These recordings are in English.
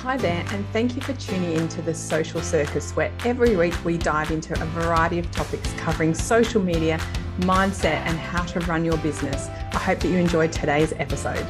Hi there, and thank you for tuning in to the Social Circus, where every week we dive into a variety of topics covering social media, mindset, and how to run your business. I hope that you enjoyed today's episode.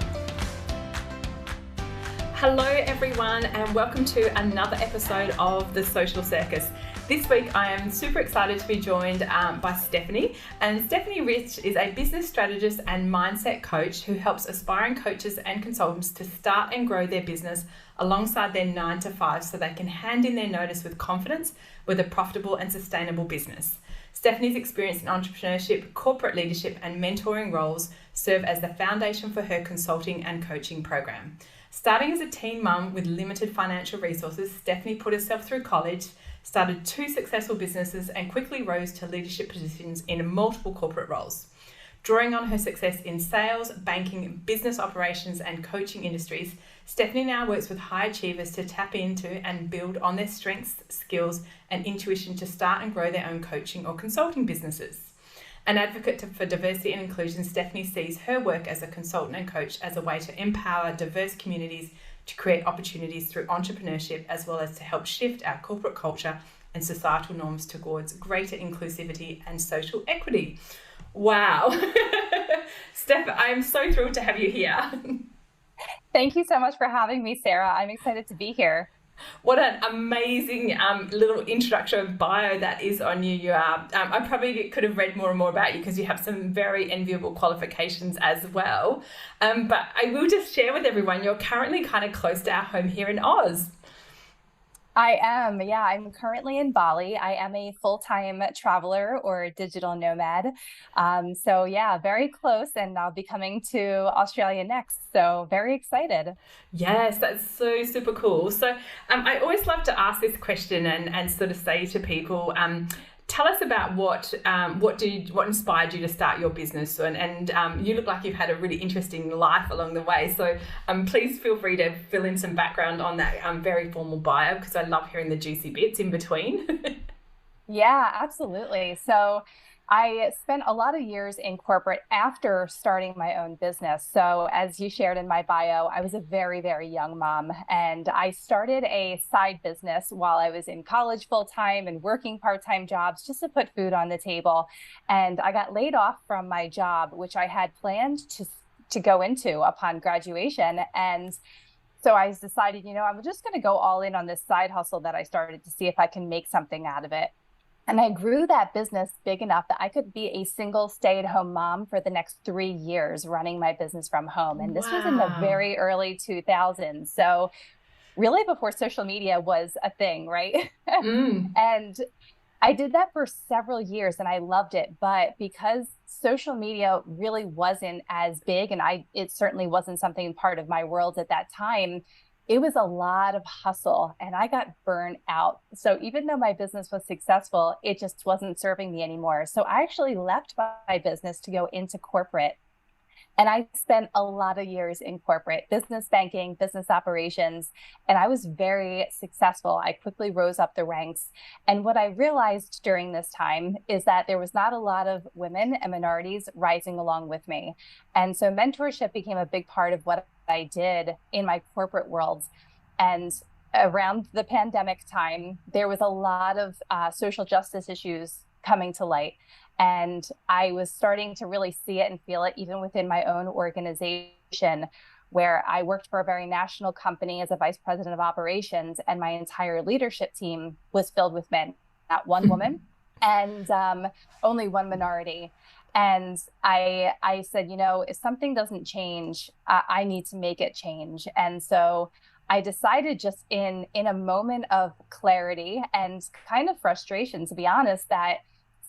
Hello everyone, and welcome to another episode of the Social Circus. This week I am super excited to be joined by Stephanie, and Stephanie Ritz is a business strategist and mindset coach who helps aspiring coaches and consultants to start and grow their business alongside their 9 to 5 so they can hand in their notice with confidence with a profitable and sustainable business. Stephanie's experience in entrepreneurship, corporate leadership and mentoring roles serve as the foundation for her consulting and coaching program. Starting as a teen mum with limited financial resources, Stephanie put herself through college, started 2 successful businesses and quickly rose to leadership positions in multiple corporate roles. Drawing on her success in sales, banking, business operations and coaching industries, Stephanie now works with high achievers to tap into and build on their strengths, skills and intuition to start and grow their own coaching or consulting businesses. An advocate for diversity and inclusion, Stephanie sees her work as a consultant and coach as a way to empower diverse communities to create opportunities through entrepreneurship, as well as to help shift our corporate culture and societal norms towards greater inclusivity and social equity. Wow. Steph, I'm so thrilled to have you here. Thank you so much for having me, Sarah. I'm excited to be here. What an amazing little introduction bio that is on you. You are. I probably could have read more and more about you because you have some very enviable qualifications as well. But I will just share with everyone, you're currently kind of close to our home here in Oz. I am. Yeah, I'm currently in Bali. I am a full-time traveler or digital nomad. So yeah, very close, and I'll be coming to Australia next. So very excited. Yes, that's so super cool. So I always love to ask this question and sort of say to people, tell us about what inspired you to start your business, and you look like you've had a really interesting life along the way. So please feel free to fill in some background on that very formal bio, because I love hearing the juicy bits in between. Yeah, absolutely. So I spent a lot of years in corporate after starting my own business. So as you shared in my bio, I was a very, very young mom, and I started a side business while I was in college full-time and working part-time jobs just to put food on the table. And I got laid off from my job, which I had planned to go into upon graduation. And so I decided, I'm just going to go all in on this side hustle that I started to see if I can make something out of it. And I grew that business big enough that I could be a single stay-at-home mom for the next 3 years running my business from home. And this was in the very early 2000s. So really before social media was a thing, right? And I did that for several years and I loved it. But because social media really wasn't as big, and it certainly wasn't something part of my world at that time, it was a lot of hustle and I got burned out. So even though my business was successful, it just wasn't serving me anymore. So I actually left my business to go into corporate. And I spent a lot of years in corporate business banking, business operations, and I was very successful. I quickly rose up the ranks. And what I realized during this time is that there was not a lot of women and minorities rising along with me. And so mentorship became a big part of what I did in my corporate world. And around the pandemic time, there was a lot of social justice issues coming to light. And I was starting to really see it and feel it even within my own organization, where I worked for a very national company as a vice president of operations, and my entire leadership team was filled with men, not one woman, and only one minority. And I said, if something doesn't change, I need to make it change. And so I decided, just in a moment of clarity and kind of frustration, to be honest, that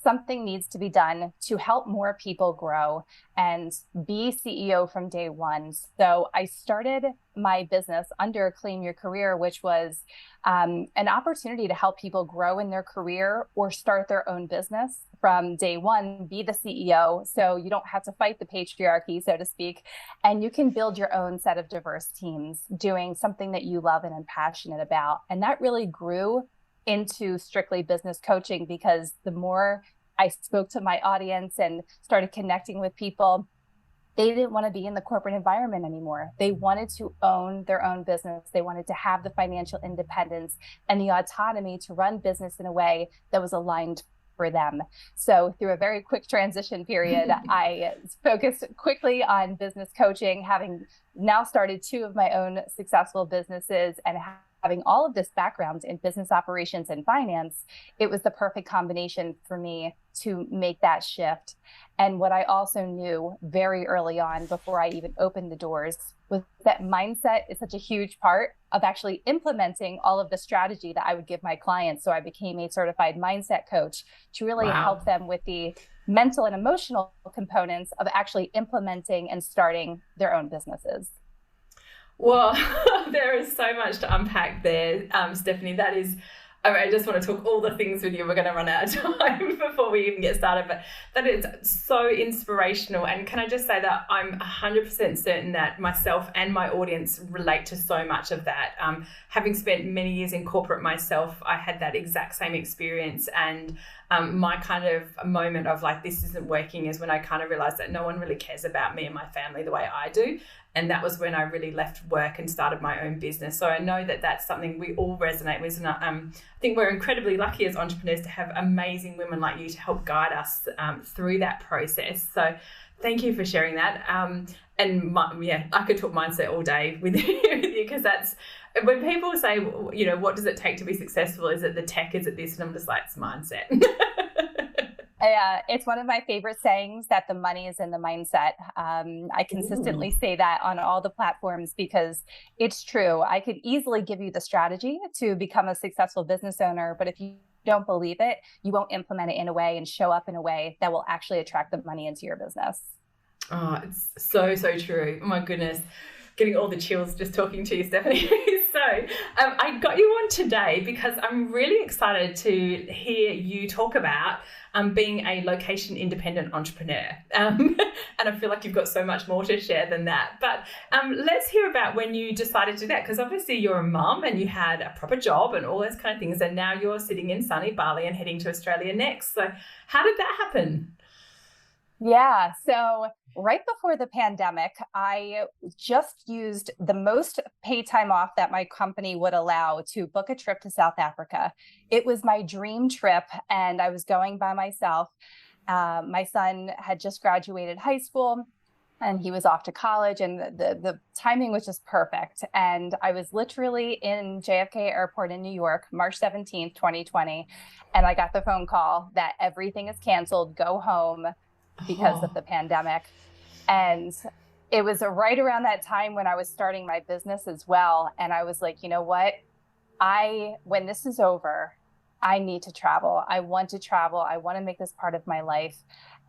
something needs to be done to help more people grow and be CEO from day one. So I started my business under Claim Your Career, which was an opportunity to help people grow in their career or start their own business from day one, be the CEO. So you don't have to fight the patriarchy, so to speak, and you can build your own set of diverse teams doing something that you love and are passionate about. And that really grew into strictly business coaching, because the more I spoke to my audience and started connecting with people, They didn't want to be in the corporate environment anymore. They wanted to own their own business. They wanted to have the financial independence and the autonomy to run business in a way that was aligned for them. So through a very quick transition period, I focused quickly on business coaching, having now started 2 of my own successful businesses and having all of this background in business operations and finance. It was the perfect combination for me to make that shift. And what I also knew very early on, before I even opened the doors, was that mindset is such a huge part of actually implementing all of the strategy that I would give my clients. So I became a certified mindset coach to really help them with the mental and emotional components of actually implementing and starting their own businesses. Well, there is so much to unpack there, Stephanie. That is, I just want to talk all the things with you. We're going to run out of time before we even get started, but that is so inspirational. And can I just say that I'm 100% certain that myself and my audience relate to so much of that. Having spent many years in corporate myself, I had that exact same experience. And my kind of moment of like, this isn't working is when I kind of realized that no one really cares about me and my family the way I do. And that was when I really left work and started my own business. So I know that that's something we all resonate with. And I think we're incredibly lucky as entrepreneurs to have amazing women like you to help guide us through that process. So thank you for sharing that. I could talk mindset all day with you because that's when people say, you know, what does it take to be successful? Is it the tech? Is it this? And I'm just like, it's mindset. It's one of my favorite sayings that the money is in the mindset. I consistently say that on all the platforms because it's true. I could easily give you the strategy to become a successful business owner, but if you don't believe it, you won't implement it in a way and show up in a way that will actually attract the money into your business. Oh, it's so, so true. Oh my goodness. Getting all the chills just talking to you, Stephanie. So I got you on today because I'm really excited to hear you talk about being a location independent entrepreneur. And I feel like you've got so much more to share than that. But let's hear about when you decided to do that, because obviously you're a mum and you had a proper job and all those kind of things. And now you're sitting in sunny Bali and heading to Australia next. So how did that happen? Yeah. So right before the pandemic, I just used the most paid time off that my company would allow to book a trip to South Africa. It was my dream trip and I was going by myself. My son had just graduated high school and he was off to college and the timing was just perfect. And I was literally in JFK Airport in New York, March 17th, 2020. And I got the phone call that everything is canceled, go home, because of the pandemic. And it was right around that time when I was starting my business as well. And I was like, you know what? When this is over, I need to travel. I want to travel. I want to make this part of my life.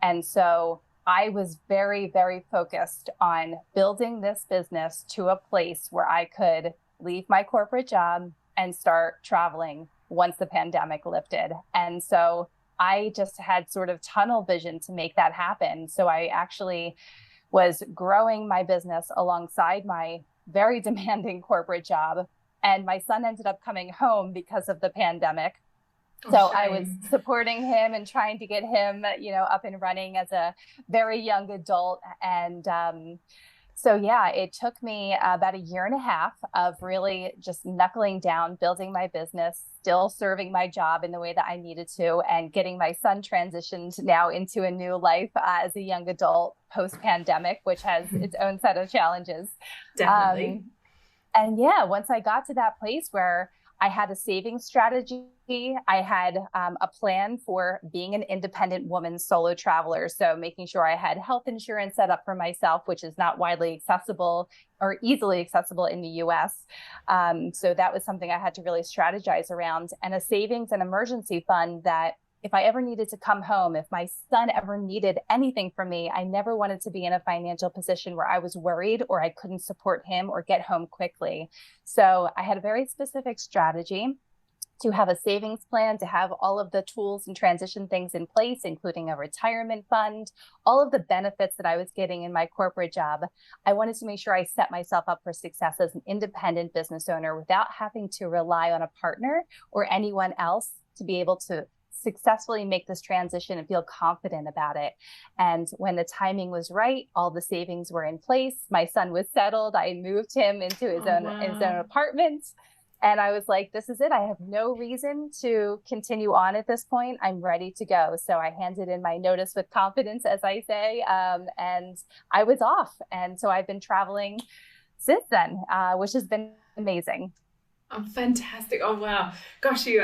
And so I was very, very focused on building this business to a place where I could leave my corporate job and start traveling once the pandemic lifted. And so I just had sort of tunnel vision to make that happen. So I actually was growing my business alongside my very demanding corporate job. And my son ended up coming home because of the pandemic. So I was supporting him and trying to get him, up and running as a very young adult. And so, yeah, it took me about a year and a half of really just knuckling down, building my business, still serving my job in the way that I needed to, and getting my son transitioned now into a new life as a young adult post-pandemic, which has its own set of challenges. Definitely. And yeah, once I got to that place where I had a savings strategy, I had a plan for being an independent woman solo traveler. So making sure I had health insurance set up for myself, which is not widely accessible or easily accessible in the US. So that was something I had to really strategize around, and a savings and emergency fund that if I ever needed to come home, if my son ever needed anything from me, I never wanted to be in a financial position where I was worried or I couldn't support him or get home quickly. So I had a very specific strategy to have a savings plan, to have all of the tools and transition things in place, including a retirement fund, all of the benefits that I was getting in my corporate job. I wanted to make sure I set myself up for success as an independent business owner without having to rely on a partner or anyone else to be able to successfully make this transition and feel confident about it. And when the timing was right, all the savings were in place. My son was settled. I moved him into his own apartment. And I was like, this is it. I have no reason to continue on at this point. I'm ready to go. So I handed in my notice with confidence, as I say, and I was off. And so I've been traveling since then, which has been amazing. Oh, fantastic. Oh, wow. Gosh, you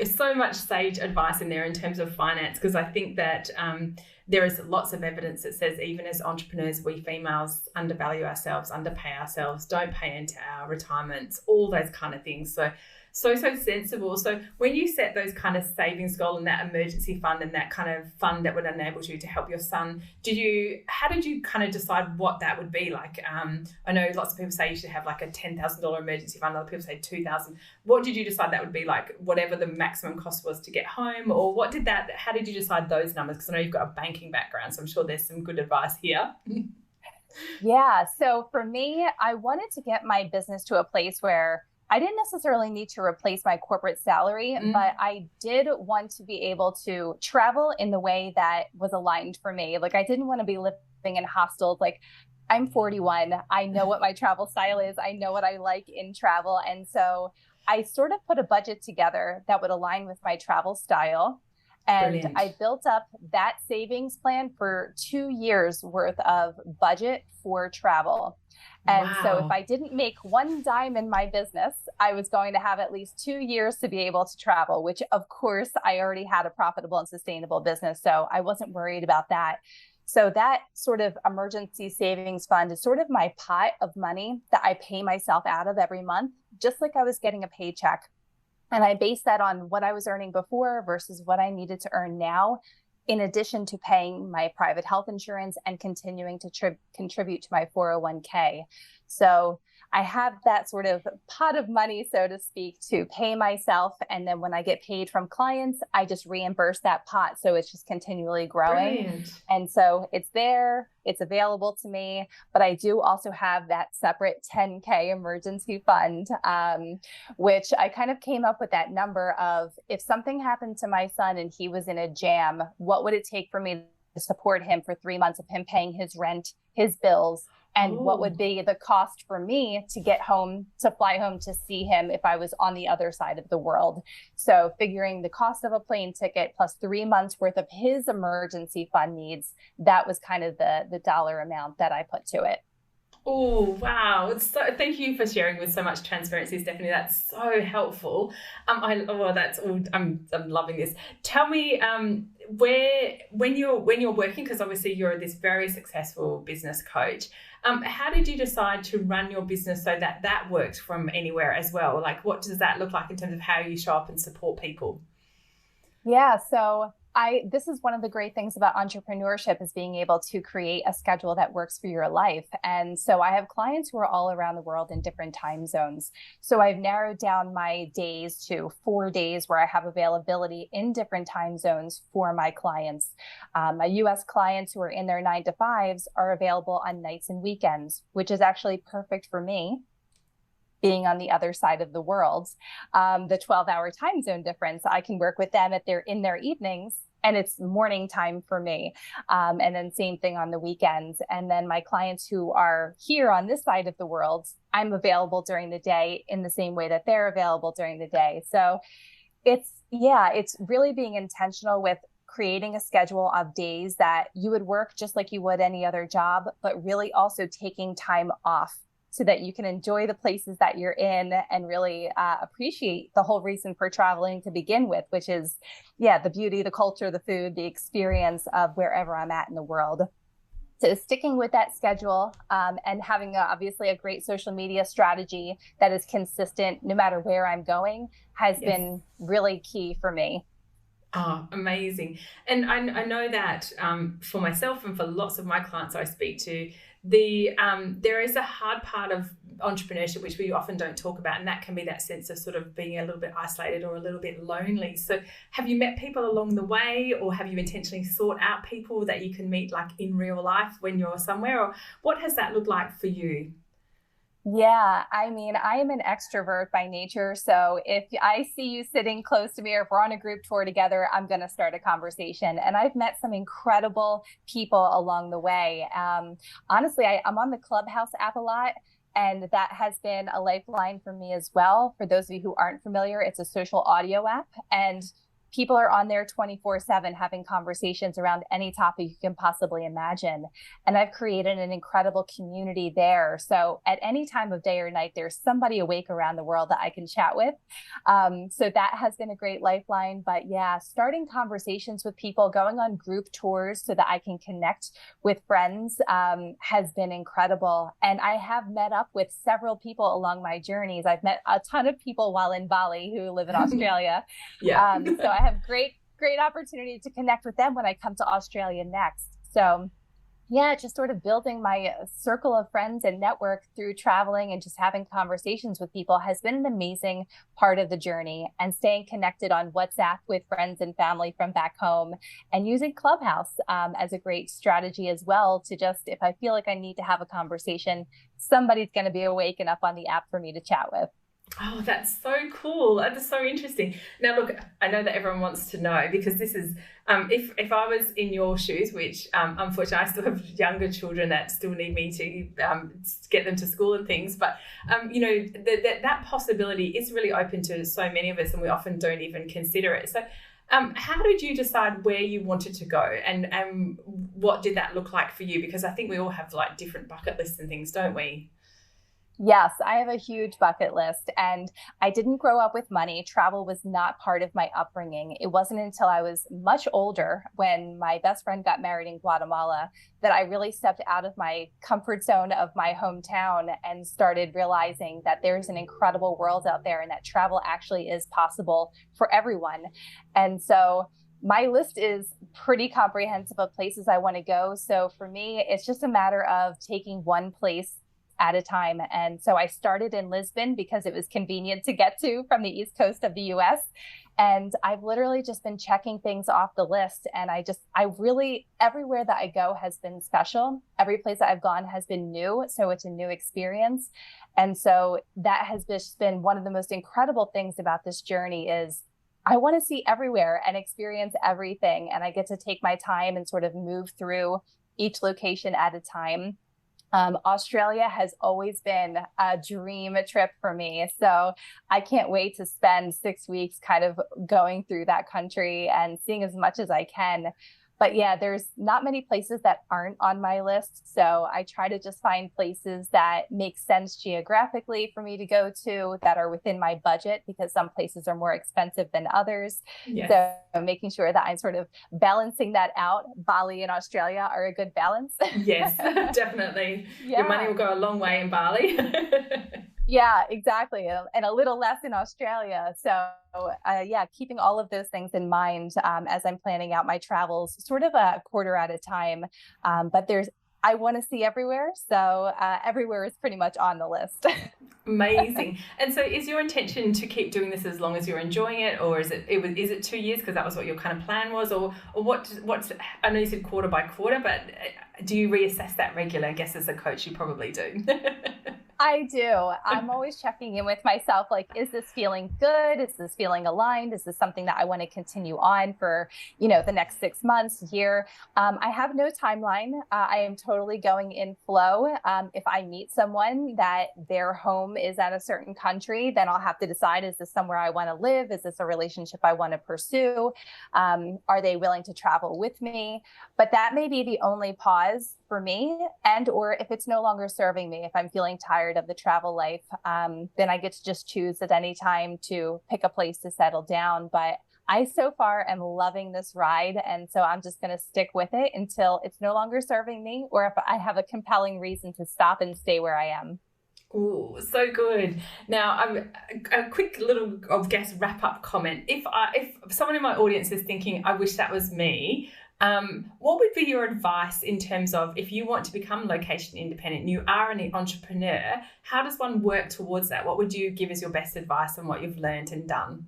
so much sage advice in there in terms of finance, because I think that there is lots of evidence that says even as entrepreneurs, we females undervalue ourselves, underpay ourselves, don't pay into our retirements, all those kind of things. So sensible. So when you set those kind of savings goal and that emergency fund and that kind of fund that would enable you to help your son, how did you kind of decide what that would be? Like, I know lots of people say you should have like a $10,000 emergency fund. Other people say 2,000. What did you decide that would be, like whatever the maximum cost was to get home, or how did you decide those numbers? Because I know you've got a banking background, so I'm sure there's some good advice here. Yeah. So for me, I wanted to get my business to a place where I didn't necessarily need to replace my corporate salary, but I did want to be able to travel in the way that was aligned for me. Like, I didn't want to be living in hostels. Like, I'm 41. I know what my travel style is. I know what I like in travel. And so I sort of put a budget together that would align with my travel style. And brilliant. I built up that savings plan for 2 years worth of budget for travel. And wow. So if I didn't make one dime in my business, I was going to have at least 2 years to be able to travel, which of course I already had a profitable and sustainable business. So I wasn't worried about that. So that sort of emergency savings fund is sort of my pot of money that I pay myself out of every month, just like I was getting a paycheck. And I base that on what I was earning before versus what I needed to earn now, in addition to paying my private health insurance and continuing to contribute to my 401k. So I have that sort of pot of money, so to speak, to pay myself. And then when I get paid from clients, I just reimburse that pot. So it's just continually growing. Brilliant. And so it's there, it's available to me, but I do also have that separate 10K emergency fund, which I kind of came up with that number of, if something happened to my son and he was in a jam, what would it take for me to support him for 3 months of him paying his rent, his bills? And what would be the cost for me to get home, to fly home to see him if I was on the other side of the world? So figuring the cost of a plane ticket plus 3 months worth of his emergency fund needs, that was kind of the dollar amount that I put to it. Oh, wow. Thank you for sharing with so much transparency, Stephanie. That's so helpful. I'm loving this. Tell me, when you're working, because obviously you're this very successful business coach, how did you decide to run your business so that works from anywhere as well? Like, what does that look like in terms of how you show up and support people? Yeah, so this is one of the great things about entrepreneurship, is being able to create a schedule that works for your life. And so I have clients who are all around the world in different time zones. So I've narrowed down my days to 4 days where I have availability in different time zones for my clients. My US clients who are in their 9 to 5s are available on nights and weekends, which is actually perfect for me, being on the other side of the world. The 12-hour time zone difference, I can work with them in their evenings, and it's morning time for me. And then same thing on the weekends. And then my clients who are here on this side of the world, I'm available during the day in the same way that they're available during the day. So it's really being intentional with creating a schedule of days that you would work just like you would any other job, but really also taking time off so that you can enjoy the places that you're in and really appreciate the whole reason for traveling to begin with, which is, the beauty, the culture, the food, the experience of wherever I'm at in the world. So sticking with that schedule and having obviously a great social media strategy that is consistent no matter where I'm going has been really key for me. Oh, amazing. And I know that for myself and for lots of my clients I speak to, there is a hard part of entrepreneurship which we often don't talk about, and that can be that sense of sort of being a little bit isolated or a little bit lonely. So have you met people along the way, or have you intentionally sought out people that you can meet like in real life when you're somewhere, or what has that looked like for you? Yeah, I mean, I am an extrovert by nature. So if I see you sitting close to me or if we're on a group tour together, I'm going to start a conversation. And I've met some incredible people along the way. Honestly, I'm on the Clubhouse app a lot. And that has been a lifeline for me as well. For those of you who aren't familiar, it's a social audio app. And people are on there 24/7 having conversations around any topic you can possibly imagine. And I've created an incredible community there. So at any time of day or night, there's somebody awake around the world that I can chat with. So that has been a great lifeline. But yeah, starting conversations with people, going on group tours so that I can connect with friends has been incredible. And I have met up with several people along my journeys. I've met a ton of people while in Bali who live in Australia. Yeah. So I have great opportunity to connect with them when I come to Australia next. So yeah, just sort of building my circle of friends and network through traveling and just having conversations with people has been an amazing part of the journey, and staying connected on WhatsApp with friends and family from back home, and using Clubhouse as a great strategy as well to just, if I feel like I need to have a conversation, somebody's going to be awake and up on the app for me to chat with. Oh, that's so cool. That's so interesting. Now, look, I know that everyone wants to know, because this is, if I was in your shoes, which unfortunately I still have younger children that still need me to get them to school and things, but, that possibility is really open to so many of us, and we often don't even consider it. So how did you decide where you wanted to go, and what did that look like for you? Because I think we all have like different bucket lists and things, don't we? Yes, I have a huge bucket list, and I didn't grow up with money. Travel was not part of my upbringing. It wasn't until I was much older, when my best friend got married in Guatemala, that I really stepped out of my comfort zone of my hometown and started realizing that there's an incredible world out there, and that travel actually is possible for everyone. And so my list is pretty comprehensive of places I want to go. So for me, it's just a matter of taking one place at a time. And so I started in Lisbon because it was convenient to get to from the East Coast of the US. And I've literally just been checking things off the list. And I really, everywhere that I go has been special. Every place that I've gone has been new. So it's a new experience. And so that has just been one of the most incredible things about this journey is I want to see everywhere and experience everything. And I get to take my time and sort of move through each location at a time. Australia has always been a dream trip for me. So I can't wait to spend 6 weeks kind of going through that country and seeing as much as I can. But yeah, there's not many places that aren't on my list. So I try to just find places that make sense geographically for me to go to, that are within my budget, because some places are more expensive than others. Yes. So making sure that I'm sort of balancing that out. Bali and Australia are a good balance. Yes, definitely. Yeah. Your money will go a long way in Bali. Yeah, exactly. And a little less in Australia. So yeah, keeping all of those things in mind as I'm planning out my travels, sort of a quarter at a time. But I want to see everywhere. So everywhere is pretty much on the list. Amazing. And so is your intention to keep doing this as long as you're enjoying it, or is it 2 years because that was what your kind of plan was, or what's, I know you said quarter by quarter, but do you reassess that regular? I guess as a coach, you probably do. I do. I'm always checking in with myself, like, is this feeling good? Is this feeling aligned? Is this something that I want to continue on for, the next 6 months, year? I have no timeline. I am totally going in flow. If I meet someone that their home is at a certain country, then I'll have to decide, is this somewhere I want to live? Is this a relationship I want to pursue? Are they willing to travel with me? But that may be the only pause for me, or if it's no longer serving me, if I'm feeling tired of the travel life, then I get to just choose at any time to pick a place to settle down. But I so far am loving this ride. And so I'm just going to stick with it until it's no longer serving me, or if I have a compelling reason to stop and stay where I am. Oh, so good. Now, a quick little, I guess, wrap-up comment. If someone in my audience is thinking, I wish that was me, what would be your advice in terms of, if you want to become location independent, you are an entrepreneur, how does one work towards that? What would you give as your best advice on what you've learned and done?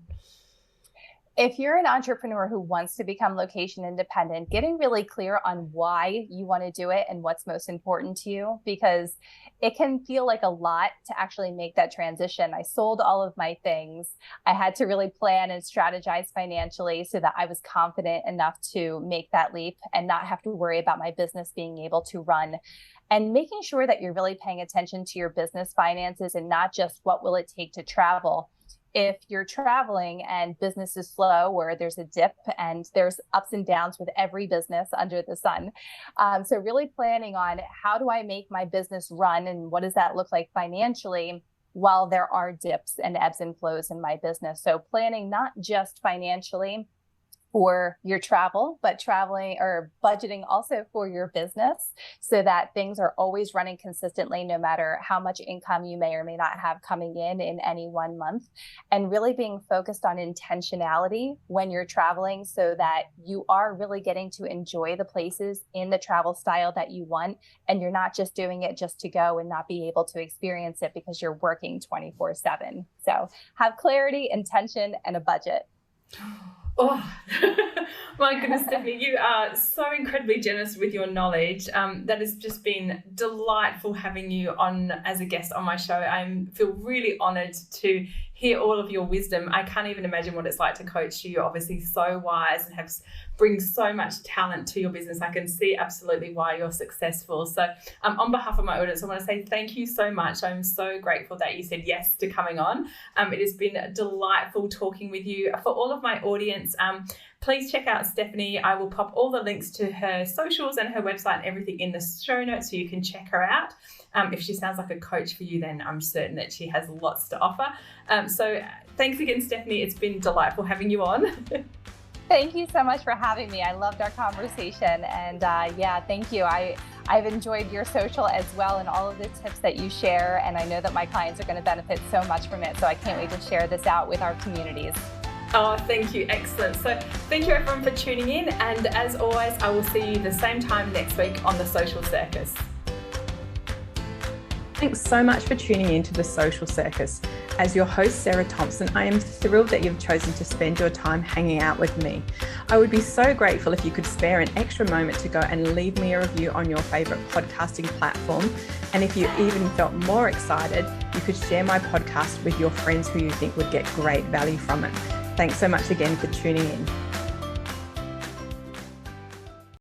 If you're an entrepreneur who wants to become location independent, getting really clear on why you want to do it and what's most important to you, because it can feel like a lot to actually make that transition. I sold all of my things. I had to really plan and strategize financially so that I was confident enough to make that leap and not have to worry about my business being able to run. And making sure that you're really paying attention to your business finances and not just what will it take to travel. If you're traveling and business is slow, where there's a dip and there's ups and downs with every business under the sun. So really planning on how do I make my business run and what does that look like financially while there are dips and ebbs and flows in my business. So planning not just financially for your travel, but traveling or budgeting also for your business so that things are always running consistently, no matter how much income you may or may not have coming in any one month, and really being focused on intentionality when you're traveling so that you are really getting to enjoy the places in the travel style that you want. And you're not just doing it just to go and not be able to experience it because you're working 24/7. So have clarity, intention, and a budget. Oh, my goodness, Stephanie, you are so incredibly generous with your knowledge. That has just been delightful having you on as a guest on my show. I feel really honoured to hear all of your wisdom. I can't even imagine what it's like to coach you. You're obviously so wise and bring so much talent to your business. I can see absolutely why you're successful. So on behalf of my audience, I want to say thank you so much. I'm so grateful that you said yes to coming on. It has been delightful talking with you. For all of my audience, please check out Stephanie. I will pop all the links to her socials and her website and everything in the show notes so you can check her out. If she sounds like a coach for you, then I'm certain that she has lots to offer. So thanks again, Stephanie. It's been delightful having you on. Thank you so much for having me. I loved our conversation. And thank you. I've enjoyed your social as well and all of the tips that you share. And I know that my clients are going to benefit so much from it. So I can't wait to share this out with our communities. Oh, thank you. Excellent. So thank you everyone for tuning in. And as always, I will see you the same time next week on The Social Circus. Thanks so much for tuning in to The Social Circus. As your host, Sarah Thompson, I am thrilled that you've chosen to spend your time hanging out with me. I would be so grateful if you could spare an extra moment to go and leave me a review on your favourite podcasting platform. And if you even felt more excited, you could share my podcast with your friends who you think would get great value from it. Thanks so much again for tuning in.